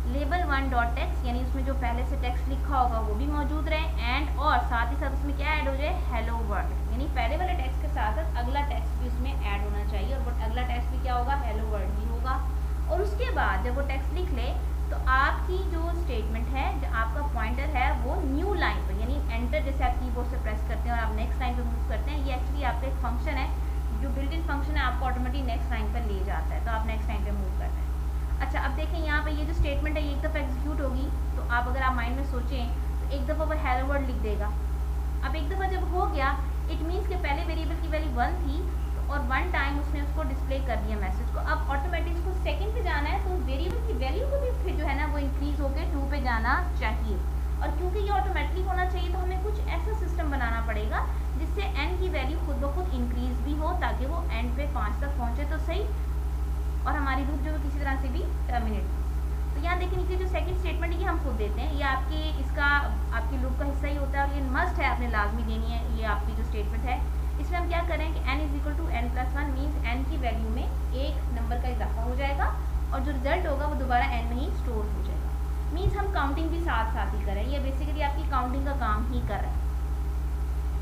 label 1 dot text, यानी उसमें जो पहले से टेक्स्ट लिखा होगा वो भी मौजूद रहे एंड और साथ ही साथ उसमें क्या ऐड हो जाए, हेलो वर्ड, यानी पहले वाले टेक्स्ट के साथ साथ अगला टेक्स्ट भी उसमें ऐड होना चाहिए और वो अगला टेक्स्ट भी क्या होगा, हेलो वर्ड ही होगा। और उसके बाद जब वो टेक्स्ट लिख ले तो आपकी जो स्टेटमेंट है, जो आपका पॉइंटर है वो न्यू लाइन पर, यानी एंटर जैसे आप कीबोर्ड से प्रेस करते हैं और आप नेक्स्ट लाइन पर मूव करते हैं, ये एक्चुअली आपका एक फंक्शन है जो बिल्ट इन फंक्शन है, आपको ऑटोमेटिक नेक्स्ट लाइन पर ले जाता है। तो आप नेक्स्ट लाइन पर मूव करते हैं। अच्छा, अब देखें यहाँ पे ये जो स्टेटमेंट है ये एक दफ़ा एग्जीक्यूट होगी। तो आप अगर आप माइंड में सोचें तो एक दफ़ा वो हेलो वर्ड लिख देगा। अब एक दफ़ा जब हो गया इट मीन्स कि पहले वेरिएबल की वैल्यू 1 थी और 1 टाइम उसने उसको डिस्प्ले कर दिया मैसेज को। अब ऑटोमेटिक उसको सेकंड पे जाना है तो वेरिएबल की वैल्यू को भी फिर जो है ना वो इंक्रीज जाना चाहिए। और क्योंकि ये ऑटोमेटिकली होना चाहिए तो हमें कुछ ऐसा सिस्टम बनाना पड़ेगा जिससे n की वैल्यू खुद ब खुद इंक्रीज भी हो, ताकि वो एंड पे 5 तक पहुंचे तो सही, और हमारी लूप जो है किसी तरह से भी टर्मिनेट हो। तो यहाँ देखिए नीचे जो सेकंड स्टेटमेंट है ये हम खुद देते हैं, ये आपके इसका आपकी लूप का हिस्सा ही होता है और ये मस्ट है, आपने लाजमी देनी है। ये आपकी जो स्टेटमेंट है इसमें हम क्या करें कि n is equal to n plus 1 means n की वैल्यू में एक नंबर का इजाफा हो जाएगा और जो रिजल्ट होगा वो दोबारा n में ही स्टोर हो जाएगा। मीन्स हम काउंटिंग भी साथ साथ ही करें, ये बेसिकली आपकी काउंटिंग का काम ही कर रहा है।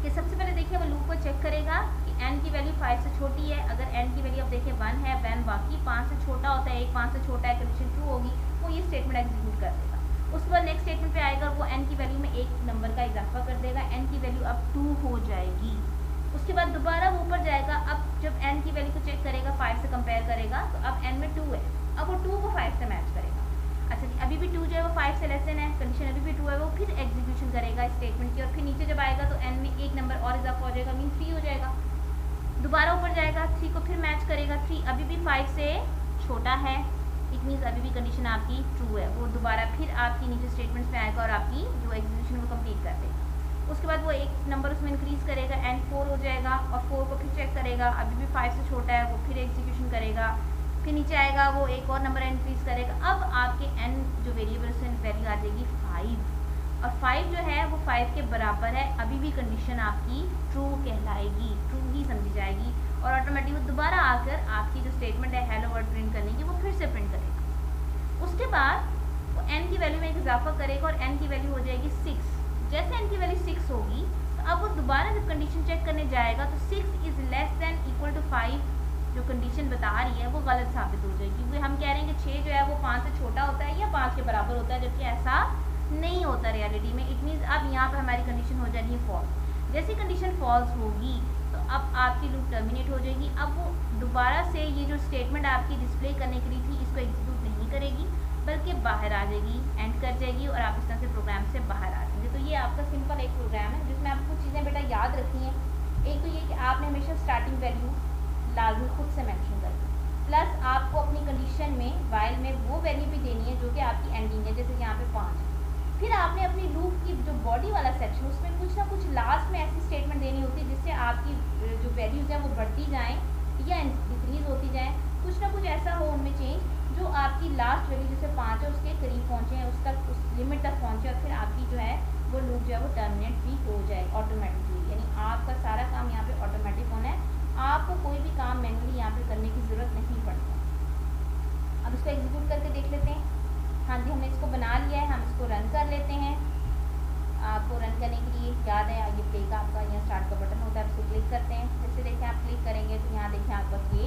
कि सबसे पहले देखिए वो लूप को चेक करेगा कि n की वैल्यू 5 से छोटी है। अगर n की वैल्यू आप देखिए 1 है, वैन बाकी 5 से छोटा होता है, 1 5 से छोटा है, कंडीशन ट्रू होगी, वो ये स्टेटमेंट एग्जीक्यूट कर देगा। उसके बाद नेक्स्ट स्टेटमेंट पे आएगा, वो n की वैल्यू में एक नंबर का इजाफा कर देगा, n की वैल्यू अब 2 हो जाएगी। उसके बाद दोबारा वो ऊपर जाएगा, अब जब n की वैल्यू को चेक करेगा 5 से कंपेयर करेगा तो अब n में 2 है, अब वो 2 को 5 से मैच करेगा। अच्छा जी, अभी भी 2 जो है वो 5 से लेस देन है, कंडीशन अभी भी 2 है, वो फिर एग्जीक्यूशन करेगा स्टेटमेंट की और फिर नीचे जब आएगा तो n में एक नंबर और इजाफा हो जाएगा, मीन 3 हो जाएगा। दोबारा ऊपर जाएगा, 3 को फिर मैच करेगा, 3 अभी भी 5 से छोटा है, इट मीन्स अभी भी कंडीशन आपकी ट्रू है, वो दोबारा फिर आपकी नीचे स्टेटमेंट्स में आएगा और आपकी जो एग्जीक्यूशन वो कंप्लीट कर देगा। उसके बाद वो एक नंबर उसमें इंक्रीज करेगा, n 4 हो जाएगा और 4 को फिर चेक करेगा, अभी भी 5 से छोटा है, वो फिर एग्जीक्यूशन करेगा, फिर नीचे आएगा वो एक और नंबर इंक्रीज करेगा। अब आपके n जो वेरिएबल उसमें वैल्यू आ जाएगी 5 और 5 जो है वो 5 के बराबर है, अभी भी कंडीशन आपकी ट्रू कहलाएगी, ट्रू ही समझी जाएगी और ऑटोमेटिक वो दोबारा आकर आपकी जो स्टेटमेंट है हेलो वर्ड प्रिंट करने की वो फिर से प्रिंट करेगा। उसके बाद वो n की वैल्यू में एक इजाफा करेगा और n की वैल्यू हो जाएगी 6। जैसे n की वैल्यू 6 होगी तो अब वो दोबारा जब कंडीशन चेक करने जाएगा तो 6 is less than equal to 5 जो कंडीशन बता रही है वो गलत साबित हो जाएगी। वो हम कह रहे हैं कि 6 जो है वो 5 से छोटा होता है या 5 के बराबर होता है, जबकि ऐसा नहीं होता रियलिटी में। इट मीन्स अब यहाँ पर हमारी कंडीशन हो जाएगी फॉल्स। जैसी कंडीशन फॉल्स होगी तो अब आपकी लूप टर्मिनेट हो जाएगी। अब वो दोबारा से ये जो स्टेटमेंट आपकी डिस्प्ले करने के लिए थी इसको एग्जीक्यूट नहीं करेगी, बल्कि बाहर आ जाएगी, एंड कर जाएगी और आप इस तरह से प्रोग्राम से बाहर आ जाएंगे। तो ये आपका सिंपल एक प्रोग्राम है जिसमें आपको कुछ चीज़ें बेटा याद रखनी है। एक तो ये कि आपने हमेशा स्टार्टिंग वैल्यू लाजमी खुद से मेंशन करनी, प्लस आपको अपनी कंडीशन में वाइल में वो वैल्यू भी देनी है जो कि आपकी एंडिंग है, जैसे कि यहाँ पे 5 है। फिर आपने अपनी लूप की जो बॉडी वाला सेक्शन उसमें कुछ ना कुछ लास्ट में ऐसी स्टेटमेंट देनी होती है जिससे आपकी जो वैल्यूज़ हैं वो बढ़ती जाएँ या डिक्रीज होती जाएँ, कुछ ना कुछ ऐसा हो उनमें चेंज जो आपकी लास्ट वैल्यू जैसे 5 है उसके करीब पहुँचे हैं, उस तक उस लिमिट तक पहुँचे और फिर आपकी जो है वो लूप जो है वो टर्मिनेट भी हो जाए ऑटोमेटिकली। यानी आपका सारा काम यहाँ पे ऑटोमेटिक होना है, आपको कोई भी काम मैनुअली यहाँ पे करने की ज़रूरत नहीं पड़ती। अब इसको एग्जीक्यूट करके देख लेते हैं। हाँ जी, हमने इसको बना लिया है, हम इसको रन कर लेते हैं। आपको रन करने के लिए याद है ये प्ले का आपका यहाँ स्टार्ट का बटन होता है, इसको क्लिक करते हैं। जैसे देखें आप क्लिक करेंगे तो यहाँ देखें आपका ये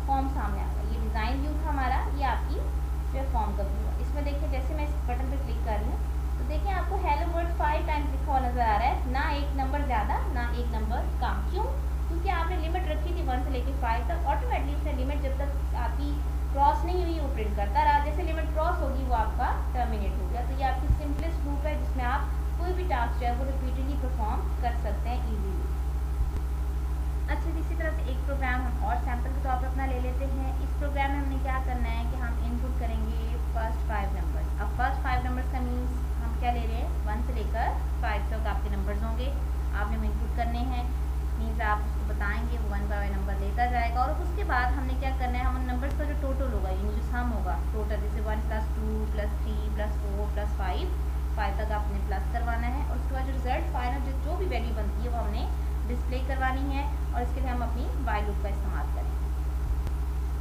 फॉर्म सामने आएगा। ये डिज़ाइन व्यू था हमारा, ये आपकी जो है फॉर्म का व्यू है। इसमें देखिए जैसे मैं इस बटन पर क्लिक कर रही हूँ तो देखिए आपको हेलो वर्ड 5 टाइम्स लिखा हुआ नज़र आ रहा है, ना एक नंबर ज़्यादा ना एक नंबर कम। क्यों? क्योंकि आपने लिमिट रखी थी 1 से लेकर 5 तक, ऑटोमेटिकली उसने लिमिट जब तक आपकी क्रॉस नहीं हुई वो प्रिंट करता रहा, जैसे लिमिट क्रॉस होगी वो आपका टर्मिनेट हो गया। तो ये आपकी सिंपलेस्ट लूप है जिसमें आप कोई भी टास्क जो है वो रिपीटेडली परफॉर्म कर सकते हैं ईजीली। अच्छा, इसी तरह से एक प्रोग्राम हम और सैम्पल के तौर पर अपना ले लेते हैं। इस प्रोग्राम में हमने क्या करना है कि हम इनपुट करेंगे फर्स्ट 5 नंबर्स। अब फर्स्ट 5 नंबर्स का मीन्स हम क्या ले रहे हैं, 1 से लेकर 5 तक आपके नंबर्स होंगे, आपने हम इनपुट करने हैं। मीन्स आप उसको बताएंगे, वो 1 बाय 1 नंबर लेता जाएगा और उसके बाद हमने क्या करना है, हम उन नंबर्स का जो टोटल होगा यानी जो सम होगा टोटल, जैसे 1 + 2 + 3 + 4 + 5 तक आपने प्लस करवाना है और उसके बाद जो रिजल्ट फाइनल जो भी वैल्यू बनती है वो हमने डिस्प्ले करवानी है और इसके लिए हम अपनी वाइल लूप का इस्तेमाल करेंगे।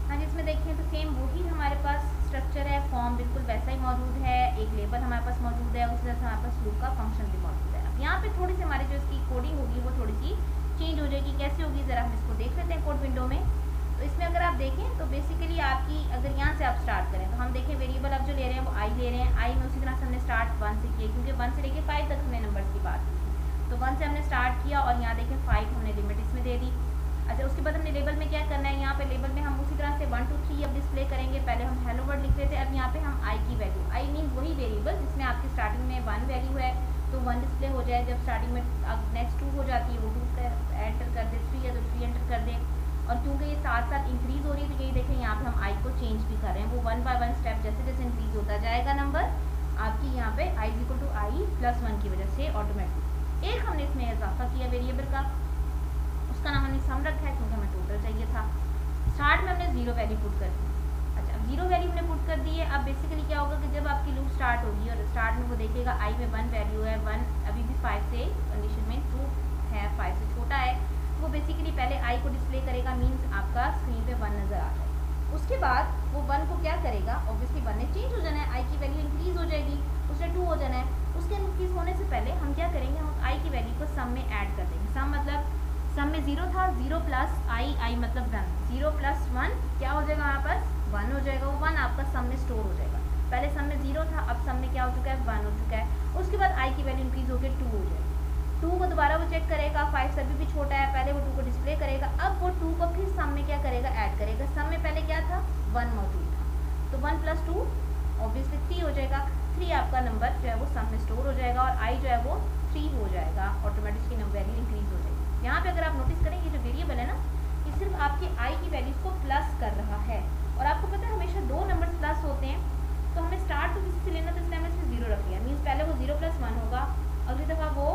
हाँ जी, इसमें देखें तो सेम वही हमारे पास स्ट्रक्चर है, फॉर्म बिल्कुल वैसा ही मौजूद है, एक लेबल हमारे पास मौजूद है, उसी तरह से हमारे पास लूप का फंक्शन भी मौजूद है। अब यहाँ पे थोड़ी सी हमारी जो इसकी कोडिंग होगी वो थोड़ी सी चेंज हो जाएगी। कैसे होगी ज़रा हम इसको देख लेते हैं कोड विंडो में। तो इसमें अगर आप देखें तो बेसिकली आपकी अगर यहाँ से आप स्टार्ट करें तो हम देखें वेरिएबल आप जो ले रहे हैं वो आई ले रहे हैं। आई में उसी तरह से हमने स्टार्ट 1 से किया क्योंकि 1 से लेके 5 तक हमने नंबर्स की बात की थी, तो 1 से हमने स्टार्ट किया और यहाँ देखें 5 हमने लिमिट इसमें दे दी। अच्छा, उसके बाद हमने लेबल में क्या करना है, यहाँ पे लेबल में हम उसी तरह से 1 2 3 अब डिस्प्ले करेंगे। पहले हम हेलो वर्ड लिख रहे थे, अब यहाँ पे हम आई की वैल्यू, आई मीन वही वेरिएबल जिसमें आपकी स्टार्टिंग में 1 वैल्यू है तो 1 डिस्प्ले हो जाए। जब स्टार्टिंग में अब नेक्स्ट 2 हो जाती है वो 2 एंटर कर दे, 3 है तो 3 एंटर कर दे। और क्योंकि ये साथ साथ इंक्रीज़ हो रही है तो यही देखें यहाँ पे हम आई को चेंज भी कर रहे हैं, वो 1 बाय 1 स्टेप जैसे जैसे इंक्रीज़ होता जाएगा नंबर आपकी यहाँ पे i equal to I plus 1 की वजह से ऑटोमेटिक। एक हमने इसमें इजाफा किया वेरिएबल का, उसका नाम हमने सम रखा है क्योंकि हमें टोटल चाहिए था। स्टार्ट में हमने 0 वैल्यू पुट कर दी। अच्छा, अब 0 वैल्यू हमने पुट कर दी है। अब बेसिकली क्या होगा कि जब आपकी लूप स्टार्ट होगी और स्टार्ट में वो देखेगा i में 1 वैल्यू है, 1 अभी भी 5 से कंडीशन में ट्रू है, 5 से छोटा है, वो बेसिकली पहले i को डिस्प्ले करेगा, मीन्स आपका स्क्रीन पे 1 नज़र आ जाए। उसके बाद वो 1 को क्या करेगा, ऑब्वियसली 1 ने चेंज हो जाना है, i की वैल्यू इंक्रीज हो जाएगी, उसने 2 हो जाना है। उसके इंक्रीज होने से पहले हम क्या करेंगे, हम i की वैल्यू को सम में ऐड कर देंगे। सम मतलब सम में 0 था, 0 प्लस i मतलब 1, 0 प्लस 1 क्या हो जाएगा, यहाँ पर 1 हो जाएगा। वो 1 आपका सम में स्टोर हो जाएगा। पहले सम में 0 था, अब सम में क्या हो चुका है, 1 हो चुका है। उसके बाद i की वैल्यू इंक्रीज होकर 2 हो जाएगी। 2 को दोबारा वो चेक करेगा, 5 से अभी भी छोटा है, पहले वो 2 को डिस्प्ले करेगा, अब वो 2 को फिर सम में क्या करेगा, ऐड करेगा। सम में पहले क्या था, 1 मौजूद था, तो 1 प्लस 2 ऑब्वियसली 3 हो जाएगा। 3 आपका नंबर जो है वो सम में स्टोर हो जाएगा और i जो है वो 3 हो जाएगा, ऑटोमेटिक की वैल्यू इंक्रीज हो जाएगी। यहाँ पे अगर आप नोटिस करें, ये जो वेरिएबल है ना, ये सिर्फ आपके i की वैल्यूज को प्लस कर रहा है। और आपको पता है हमेशा 2 नंबर्स प्लस होते हैं, तो हमें स्टार्ट तो किसी से लेना, तो इसलिए हमने इसमें 0 रख लिया। मीन्स पहले वो 0 प्लस 1 होगा, अगली दफ़ा वो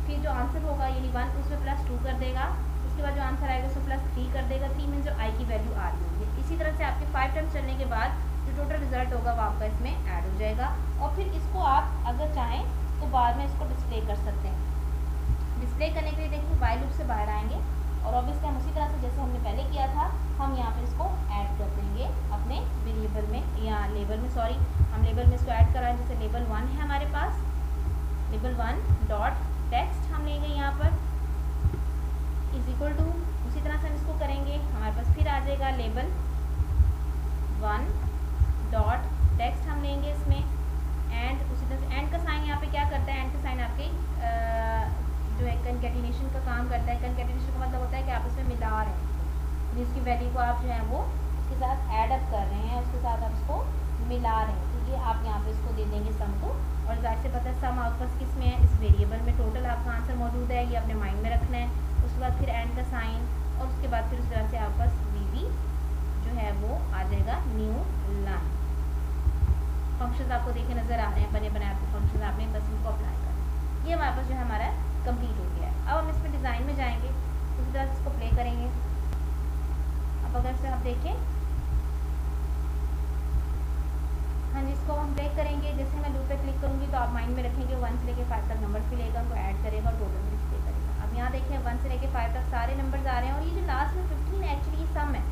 फिर जो आंसर होगा यानी 1 उसमें प्लस 2 कर देगा, उसके बाद जो आंसर आएगा उसमें प्लस 3 कर देगा। 3 मीन्स जो i की वैल्यू आ रही होगी। इसी तरह से आपके 5 टाइम्स चलने के बाद जो टोटल रिजल्ट होगा वो आपका इसमें ऐड हो जाएगा। और फिर इसको आप अगर चाहें तो बाद में इसको डिस्प्ले कर सकते हैं। डिस्प्ले करने के लिए देखिए वाइल लूप से बाहर आएंगे और ऑब्वियसली हम उसी तरह से जैसे हमने पहले किया था, हम यहाँ पे इसको ऐड कर देंगे अपने वेरिएबल में या लेबल में, सॉरी हम लेबल में इसको ऐड कराएं। जैसे लेबल 1 है हमारे पास, लेबल 1 डॉट टेक्स्ट हम लेंगे यहाँ पर इज इक्वल टू, उसी तरह से हम इसको करेंगे, हमारे पास फिर आ जाएगा लेबल 1 डॉट टेक्स्ट हम लेंगे इसमें एंड, उसी तरह से एंड का साइन यहाँ पे क्या करता है, एंड का साइन आपके जो है कंकैटिनेशन का काम करता है। कंकैटिनेशन का मतलब होता है कि आप इसमें मिला रहे हैं, जिसकी वैल्यू को आप जो है वो उसके साथ ऐड अप कर रहे हैं, उसके साथ आप इसको मिला रहे हैं। तो ये आप यहाँ पे इसको दे देंगे सम को, और जाहिर से पता है सम आपके पास किस में है, इस वेरिएबल में टोटल आपका आंसर मौजूद है, ये अपने माइंड में रखना है। उसके बाद फिर एंड का साइन और उसके बाद फिर उस तरह से आपके पास वी जो है वो आ जाएगा न्यू लाइन। फंक्शंस आपको देखे नज़र आ रहे हैं, बने बनाए आपके फंक्शंस, आपने बस इनको अप्लाई करना। ये हमारे पास जो है हमारा कंप्लीट हो गया है। अब हम इसमें डिज़ाइन में जाएंगे, उसी तरह से इसको प्ले करेंगे। अब अगर से आप देखें, हाँ जी, इसको हम प्ले करेंगे। जैसे मैं लूप पे क्लिक करूँगी तो आप माइंड में रखेंगे 1 से लेके 5 तक नंबर्स भी लेगा, उनको ऐड करेगा और टोटल में डिस्प्ले करेगा। अब यहाँ देखें 1 से लेके 5 तक सारे नंबर्स आ रहे हैं और ये जो लास्ट में 15 है एक्चुअली ये सम है।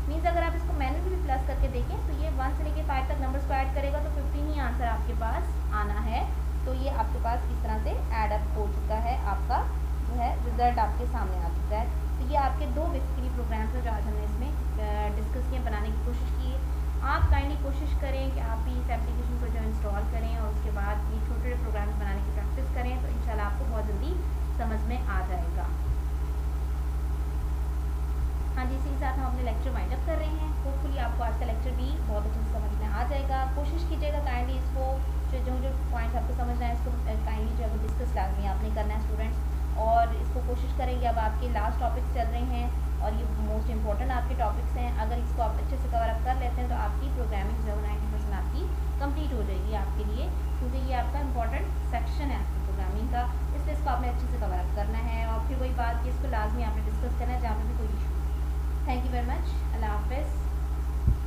मीन्स अगर आप इसको मैनुअली भी प्लस करके देखें तो ये 1 से लेके 5 तक नंबर्स को ऐड करेगा तो 15 ही आंसर आपके पास आना है। तो ये आपके पास इस तरह से ऐड अप हो चुका है, आपका जो है रिजल्ट आपके सामने आ चुका है। तो ये आपके 2 बेसिकली प्रोग्राम्स हैं जो आज हमने इसमें डिस्कस किए, बनाने की कोशिश की है। आप काइंडली कोशिश करें कि आप भी इस एप्लीकेशन को जो इंस्टॉल करें और उसके बाद ये छोटे छोटे प्रोग्राम्स बनाने की प्रैक्टिस करें, तो इंशाल्लाह आपको बहुत जल्दी समझ में आ जाएगा। हाँ जी, इसी के साथ हम अपने लेक्चर वाइंड अप कर रहे हैं। होपफुली आपको आज का लेक्चर भी बहुत अच्छे से समझ में आ जाएगा। कोशिश कीजिएगा काइंडली इसको जो पॉइंट्स आपको समझना है इसको काइंडली जो है वो डिस्कस लाजमी आपने करना है स्टूडेंट्स, और इसको कोशिश करेंगे। अब आपके लास्ट टॉपिक्स चल रहे हैं और ये मोस्ट इंपॉर्टेंट आपके टॉपिक्स हैं। अगर इसको आप अच्छे से कवर अप कर लेते हैं तो आपकी प्रोग्रामिंग जो है 90% आपकी कंप्लीट हो जाएगी आपके लिए, क्योंकि ये आपका इंपॉर्टेंट सेक्शन है आपकी प्रोग्रामिंग का। इसलिए इसको आपने अच्छे से कवर अप करना है और फिर वही बात कि इसको लाजमी आपने डिस्कस करना है जहाँ पर भी कोई issue. Thank you very much. अल्लाह हाफिज़।